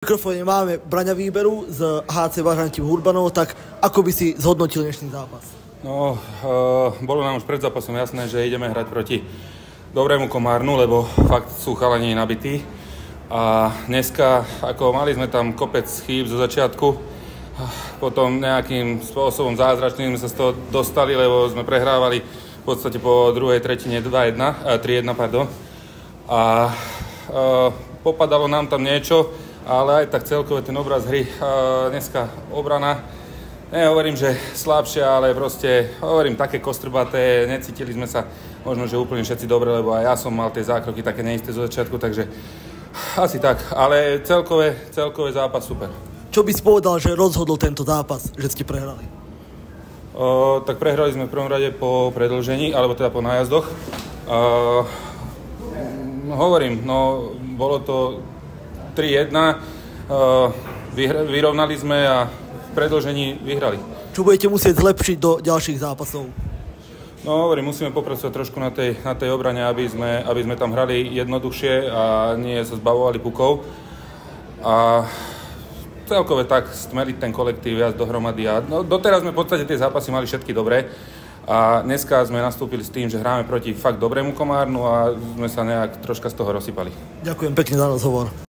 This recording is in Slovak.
V mikrofóne máme Braňa Výberu z HC Vážantín Hurbanov, tak ako by si zhodnotil dnešný zápas? No, bolo nám už pred zápasom jasné, že ideme hrať proti dobrému Komárnu, lebo fakt sú chalani nabití. A dneska, ako mali sme tam kopec chýb zo začiatku, potom nejakým spôsobom zázračným sme sa z toho dostali, lebo sme prehrávali v podstate po druhej tretine 3-1, pardon. A popadalo nám tam niečo, ale aj tak celkové ten obraz hry, dneska obrana, nehovorím, že slabšia, ale proste, hovorím, také kostrbaté, necítili sme sa možno, že úplne všetci dobre, lebo aj ja som mal tie zákroky také neisté zo začiatku, takže asi tak, ale celkové zápas super. Čo by si povedal, že rozhodol tento zápas, že ste prehrali? Tak prehrali sme v prvom rade po predĺžení, alebo teda po nájazdoch. Hovorím, bolo to 3-1, vyrovnali sme a v predĺžení vyhrali. Čo budete musieť zlepšiť do ďalších zápasov? No hovorím, musíme popracovať trošku na tej obrane, aby sme tam hrali jednoduchšie a nie sa zbavovali pukov. A celkové tak stmeliť ten kolektív viac dohromady. A doteraz sme v podstate tie zápasy mali všetky dobré. A dneska sme nastúpili s tým, že hráme proti fakt dobrému Komárnu a sme sa nejak troška z toho rozsypali. Ďakujem pekne za rozhovor.